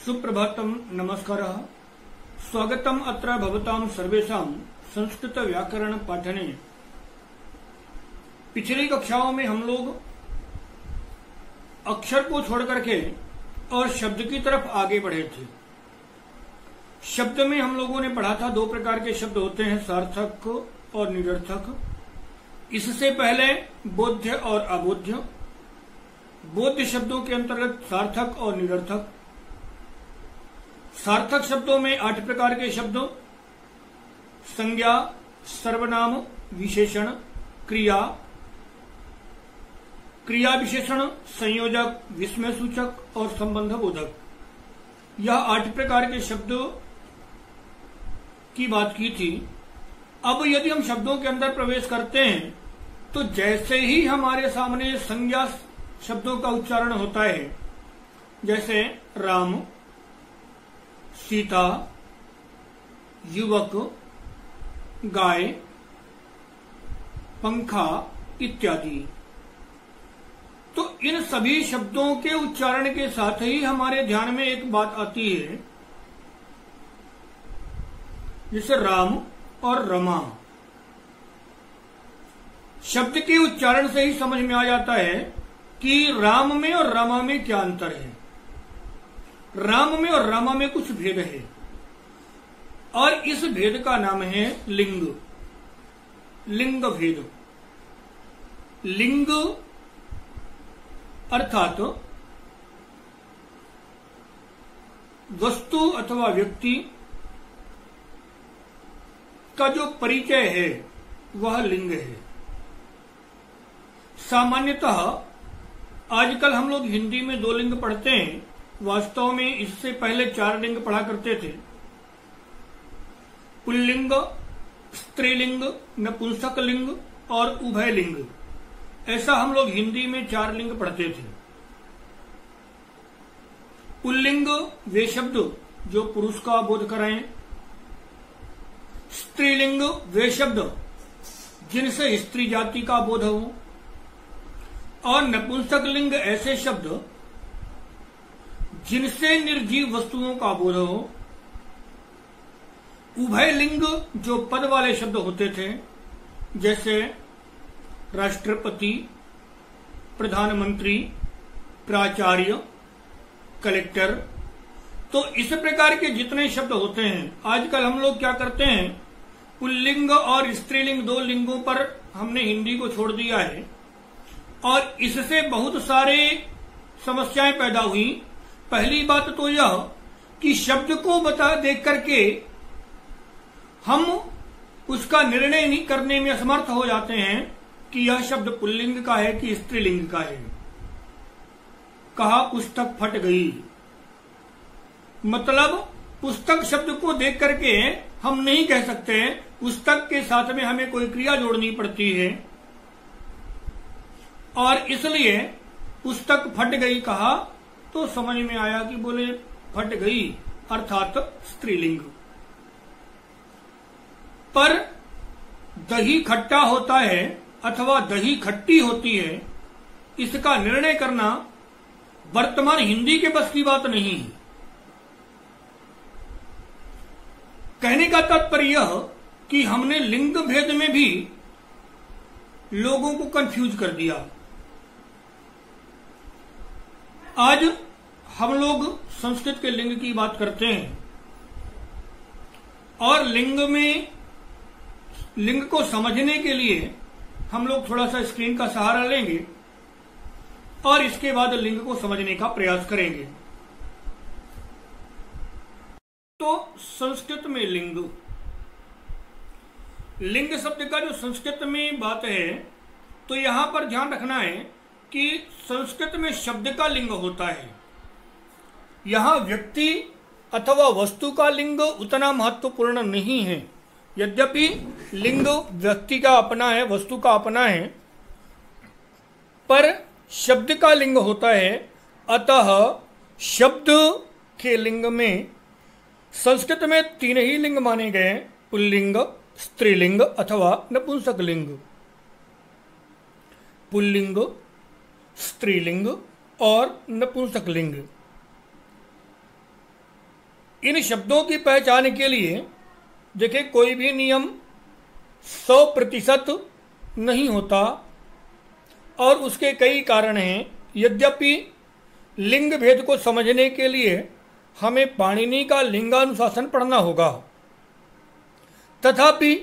सुप्रभातम, नमस्कारः। स्वागतम अत्र भवतां सर्वेषां संस्कृत व्याकरण पाठने। पिछली कक्षाओं में हम लोग अक्षर को छोड़ करके और शब्द की तरफ आगे बढ़े थे। शब्द में हम लोगों ने पढ़ा था दो प्रकार के शब्द होते हैं, सार्थक और निरर्थक। इससे पहले बोध्य और अबोध्य। बोध्य शब्दों के अंतर्गत सार्थक और निरर्थक। सार्थक शब्दों में 8 प्रकार के शब्द: संज्ञा, सर्वनाम, विशेषण, क्रिया, क्रिया विशेषण, संयोजक, विस्मय सूचक और संबंध बोधक। यह 8 प्रकार के शब्दों की बात की थी। अब यदि हम शब्दों के अंदर प्रवेश करते हैं तो जैसे ही हमारे सामने संज्ञा शब्दों का उच्चारण होता है, जैसे राम, सीता, युवक, गाय, पंखा इत्यादि, तो इन सभी शब्दों के उच्चारण के साथ ही हमारे ध्यान में एक बात आती है, जैसे राम और रमा। शब्द के उच्चारण से ही समझ में आ जाता है कि राम में और रमा में क्या अंतर है। राम में और रमा में कुछ भेद है और इस भेद का नाम है लिंग। लिंग भेद। लिंग अर्थात वस्तु अथवा व्यक्ति का जो परिचय है वह लिंग है। सामान्यतः आजकल हम लोग हिंदी में 2 लिंग पढ़ते हैं। वास्तव में इससे पहले 4 लिंग पढ़ा करते थे: पुल्लिंग, स्त्रीलिंग, नपुंसक लिंग और उभय लिंग। ऐसा हम लोग हिंदी में 4 लिंग पढ़ते थे। पुल्लिंग वे शब्द जो पुरुष का बोध कराएं। स्त्रीलिंग वे शब्द जिनसे स्त्री जाति का बोध हो। और नपुंसक लिंग ऐसे शब्द जिनसे निर्जीव वस्तुओं का बोध हो। उभय लिंग जो पद वाले शब्द होते थे, जैसे राष्ट्रपति, प्रधानमंत्री, प्राचार्य, कलेक्टर। तो इस प्रकार के जितने शब्द होते हैं, आजकल हम लोग क्या करते हैं, पुल्लिंग और स्त्रीलिंग 2 लिंगों पर हमने हिंदी को छोड़ दिया है और इससे बहुत सारे समस्याएं पैदा हुई। पहली बात तो यह कि शब्द को देख करके हम उसका निर्णय नहीं करने में असमर्थ हो जाते हैं कि यह शब्द पुल्लिंग का है कि स्त्रीलिंग का है। कहा पुस्तक फट गई, मतलब पुस्तक शब्द को देख करके हम नहीं कह सकते, पुस्तक के साथ में हमें कोई क्रिया जोड़नी पड़ती है और इसलिए पुस्तक फट गई कहा तो समझ में आया कि बोले फट गई अर्थात स्त्रीलिंग। पर दही खट्टा होता है अथवा दही खट्टी होती है, इसका निर्णय करना वर्तमान हिंदी के बस की बात नहीं है। कहने का तात्पर्य यह कि हमने लिंग भेद में भी लोगों को कंफ्यूज कर दिया। आज हम लोग संस्कृत के लिंग की बात करते हैं और लिंग को समझने के लिए हम लोग थोड़ा सा स्क्रीन का सहारा लेंगे और इसके बाद लिंग को समझने का प्रयास करेंगे। तो संस्कृत में लिंग शब्द का जो संस्कृत में बात है, तो यहां पर ध्यान रखना है कि संस्कृत में शब्द का लिंग होता है। यहां व्यक्ति अथवा वस्तु का लिंग उतना महत्वपूर्ण नहीं है। यद्यपि लिंग व्यक्ति का अपना है, वस्तु का अपना है, पर शब्द का लिंग होता है। अतः शब्द के लिंग में संस्कृत में 3 ही लिंग माने गए: पुल्लिंग, स्त्रीलिंग अथवा नपुंसक लिंग। पुल्लिंग, स्त्रीलिंग और नपुंसक लिंग। इन शब्दों की पहचान के लिए देखिए कोई भी नियम 100% नहीं होता और उसके कई कारण हैं। यद्यपि लिंग भेद को समझने के लिए हमें पाणिनि का लिंगानुशासन पढ़ना होगा, तथापि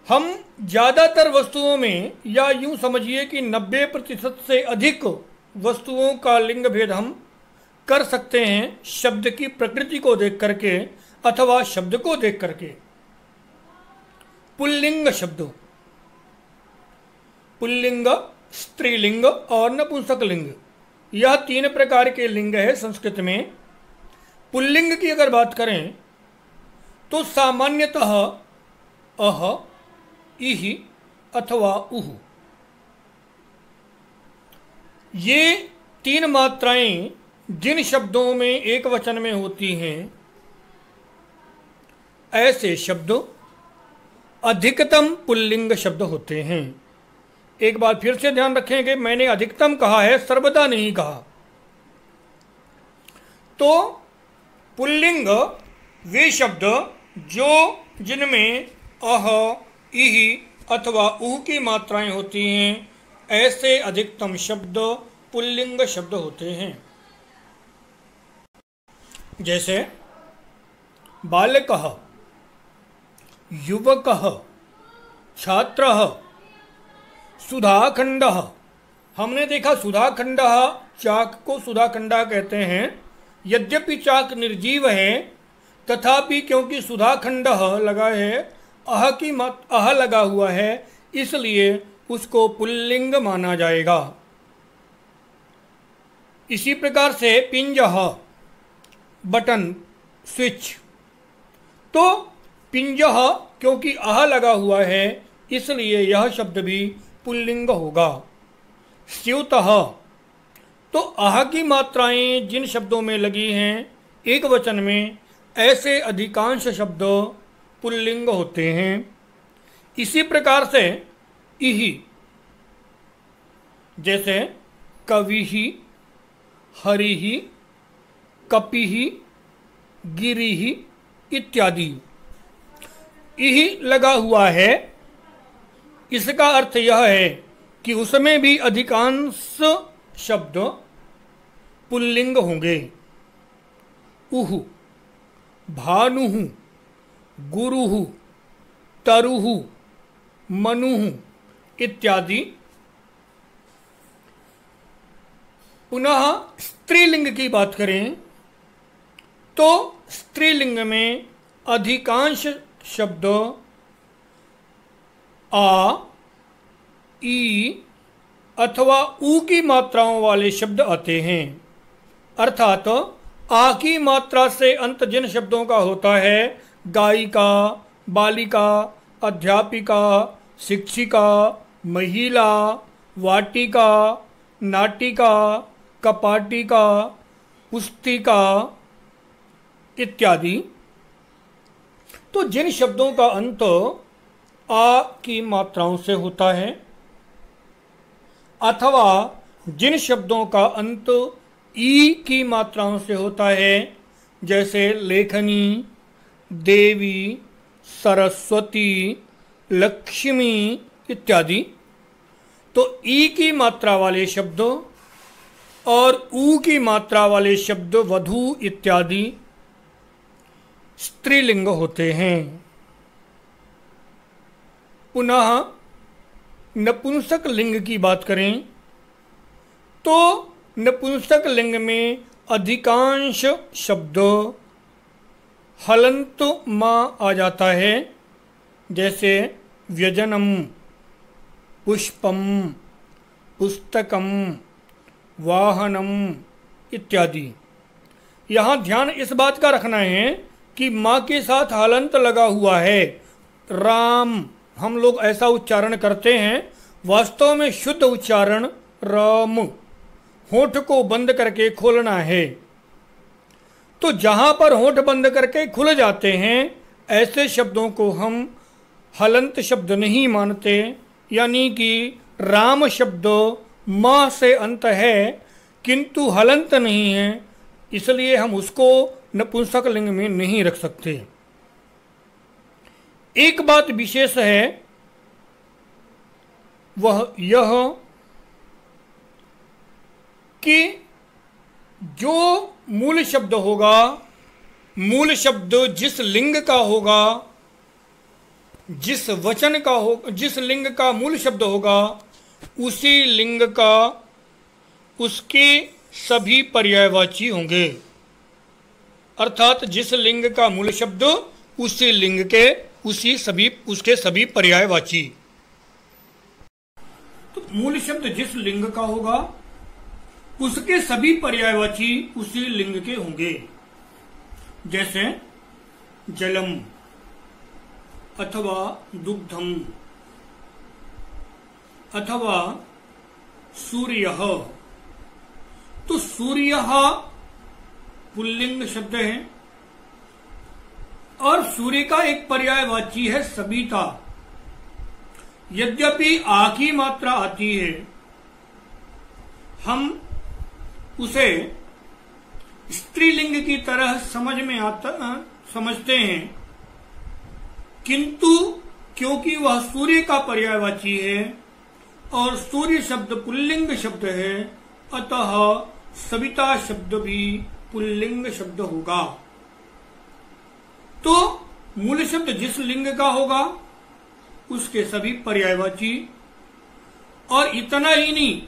हम ज़्यादातर वस्तुओं में, या यूं समझिए कि 90% से अधिक वस्तुओं का लिंग भेद हम कर सकते हैं शब्द की प्रकृति को देख करके अथवा शब्द को देख करके। पुल्लिंग शब्द, पुल्लिंग, स्त्रीलिंग और नपुंसक लिंग, यह 3 प्रकार के लिंग है संस्कृत में। पुल्लिंग की अगर बात करें तो सामान्यतः अह, इहि अथवा उह, ये 3 मात्राएं जिन शब्दों में एक वचन में होती हैं, ऐसे शब्द अधिकतम पुल्लिंग शब्द होते हैं। एक बार फिर से ध्यान रखें कि मैंने अधिकतम कहा है, सर्वदा नहीं कहा। तो पुल्लिंग वे शब्द जो जिनमें अह, इहि अथवा उह की मात्राएं होती हैं, ऐसे अधिकतम शब्द पुल्लिंग शब्द होते हैं। जैसे बालकः, युवकः, छात्रः, सुधाखंडः। हमने देखा सुधाखंडः, चाक को सुधाखंडा कहते हैं। यद्यपि चाक निर्जीव है, तथापि क्योंकि सुधाखंडः लगा है, अह लगा हुआ है, इसलिए उसको पुल्लिंग माना जाएगा। इसी प्रकार से पिंजः, बटन, स्विच, तो पिंजः क्योंकि अह लगा हुआ है, इसलिए यह शब्द भी पुल्लिंग होगा। स्यूतः, तो अह की मात्राएं जिन शब्दों में लगी हैं एक वचन में, ऐसे अधिकांश शब्द पुल्लिंग होते हैं। इसी प्रकार से इहि, जैसे कविहि, हरिहि, कपिहि, गिरिहि इत्यादि। इहि लगा हुआ है, इसका अर्थ यह है कि उसमें भी अधिकांश शब्द पुल्लिंग होंगे। उह, भानुः, गुरुः, तरुः, मनुः इत्यादि। पुनः स्त्रीलिंग की बात करें तो स्त्रीलिंग में अधिकांश शब्द आ, ई अथवा ऊ की मात्राओं वाले शब्द आते हैं। अर्थात आ की मात्रा से अंत जिन शब्दों का होता है, गायिका, बालिका, अध्यापिका, शिक्षिका, महिला, वाटिका, नाटिका, कपाटिका, पुस्तिका इत्यादि। तो जिन शब्दों का अंत आ की मात्राओं से होता है अथवा जिन शब्दों का अंत ई की मात्राओं से होता है, जैसे लेखनी, देवी, सरस्वती, लक्ष्मी इत्यादि, तो ई की मात्रा वाले शब्द और ऊ की मात्रा वाले शब्द वधू इत्यादि स्त्रीलिंग होते हैं। पुनः नपुंसक लिंग की बात करें तो नपुंसक लिंग में अधिकांश शब्द हलंत मा आ जाता है, जैसे व्यजनम, पुष्पम, पुस्तकम, वाहनम इत्यादि। यहाँ ध्यान इस बात का रखना है कि माँ के साथ हलंत लगा हुआ है। राम हम लोग ऐसा उच्चारण करते हैं, वास्तव में शुद्ध उच्चारण राम, होठ को बंद करके खोलना है। तो जहाँ पर होठ बंद करके खुल जाते हैं, ऐसे शब्दों को हम हलंत शब्द नहीं मानते। यानी कि राम शब्द माँ से अंत है किंतु हलंत नहीं है, इसलिए हम उसको नपुंसक लिंग में नहीं रख सकते। एक बात विशेष है, वह यह कि जो मूल शब्द होगा, मूल शब्द जिस लिंग का होगा, जिस वचन का हो, जिस लिंग का मूल शब्द होगा, उसी लिंग का उसके सभी पर्यायवाची होंगे। अर्थात जिस लिंग का मूल शब्द उसी लिंग के उसके सभी पर्यायवाची। तो मूल शब्द जिस लिंग का होगा उसके सभी पर्यायवाची उसी लिंग के होंगे। जैसे जलम अथवा दुग्धम अथवा सूर्यः। तो सूर्यः पुल्लिंग शब्द है और सूर्य का एक पर्यायवाची है सविता। यद्यपि आ की मात्रा आती है, हम उसे स्त्रीलिंग की तरह समझते हैं, किंतु क्योंकि वह सूर्य का पर्यायवाची है और सूर्य शब्द पुल्लिंग शब्द है, अतः सविता शब्द भी पुल्लिंग शब्द होगा। तो मूल शब्द जिस लिंग का होगा उसके सभी पर्यायवाची, और इतना ही नहीं,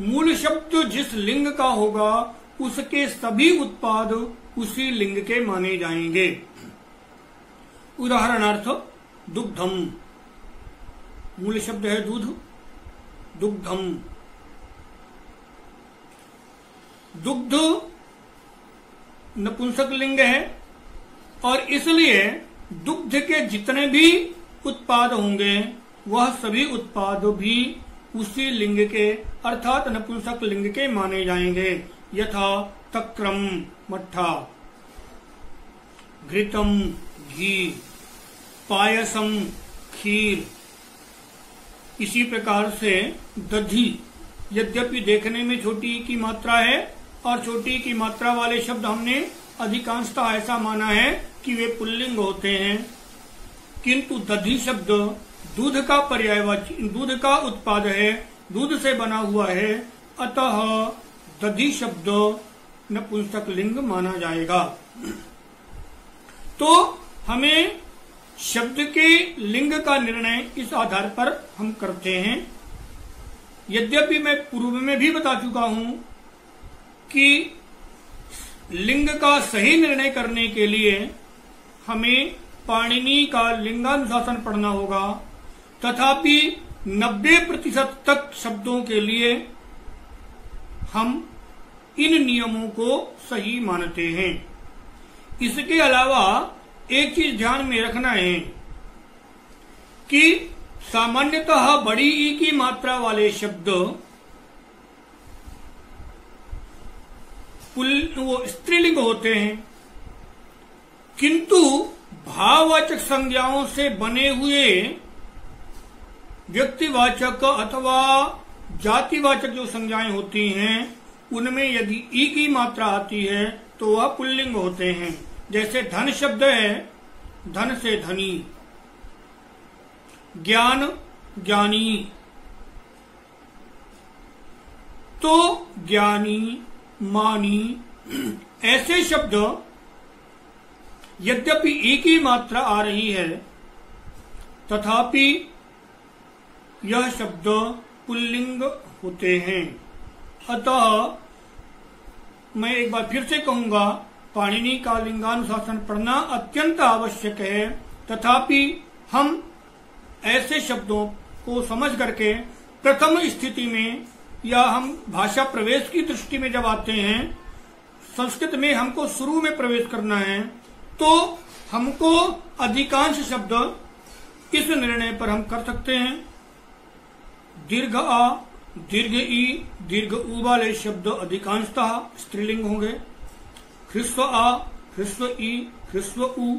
मूल शब्द जिस लिंग का होगा उसके सभी उत्पाद उसी लिंग के माने जाएंगे। उदाहरणार्थ दुग्धम, मूल शब्द है दूध, दुग्धम। दुग्ध नपुंसक लिंग है और इसलिए दुग्ध के जितने भी उत्पाद होंगे वह सभी उत्पाद भी उसी लिंग के अर्थात नपुंसक लिंग के माने जाएंगे। यथा तक्रम मट्ठा, घृतम घी, पायसम खीर। इसी प्रकार से दधी, यद्यपि देखने में छोटी की मात्रा है और छोटी की मात्रा वाले शब्द हमने अधिकांशतः ऐसा माना है कि वे पुल्लिंग होते हैं, किंतु दधी शब्द दूध का पर्यायवाची, दूध का उत्पाद है, दूध से बना हुआ है, अतः दधी शब्द नपुंसक लिंग माना जाएगा। तो हमें शब्द के लिंग का निर्णय इस आधार पर हम करते हैं। यद्यपि मैं पूर्व में भी बता चुका हूं कि लिंग का सही निर्णय करने के लिए हमें पाणिनि का लिंगानुशासन पढ़ना होगा, तथापि 90% तक शब्दों के लिए हम इन नियमों को सही मानते हैं। इसके अलावा एक चीज ध्यान में रखना है कि सामान्यतः बड़ी ई की मात्रा वाले शब्द वो स्त्रीलिंग होते हैं, किंतु भाववाचक संज्ञाओं से बने हुए व्यक्तिवाचक अथवा जातिवाचक जो संज्ञाएं होती हैं उनमें यदि ई की मात्रा आती है तो वह पुल्लिंग होते हैं। जैसे धन शब्द है, धन से धनी, ज्ञान ज्ञानी, तो ज्ञानी मानी। ऐसे शब्द यद्यपि एक ही मात्रा आ रही है तथापि यह शब्द पुल्लिंग होते हैं। अतः मैं एक बार फिर से कहूंगा, पाणिनि का लिंगानुशासन पढ़ना अत्यंत आवश्यक है, तथापि हम ऐसे शब्दों को समझ करके प्रथम स्थिति में या हम भाषा प्रवेश की दृष्टि में जब आते हैं, संस्कृत में हमको शुरू में प्रवेश करना है, तो हमको अधिकांश शब्द इस निर्णय पर हम कर सकते हैं। दीर्घ आ, दीर्घ ई, दीर्घ ऊ वाले शब्द अधिकांशतः स्त्रीलिंग होंगे। ह्रस्व आ, ह्रस्व ई, ह्रस्व ऊ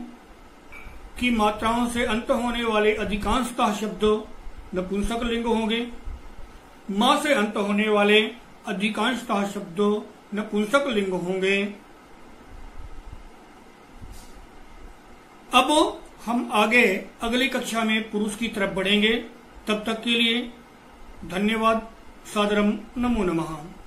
की मात्राओं से अंत होने वाले अधिकांशतः शब्द नपुंसक लिंग होंगे। मां से अंत होने वाले अधिकांशतः शब्द नपुंसक लिंग होंगे। अब हम आगे अगली कक्षा में पुरुष की तरफ बढ़ेंगे। तब तक के लिए धन्यवाद। सादरम नमो नमः।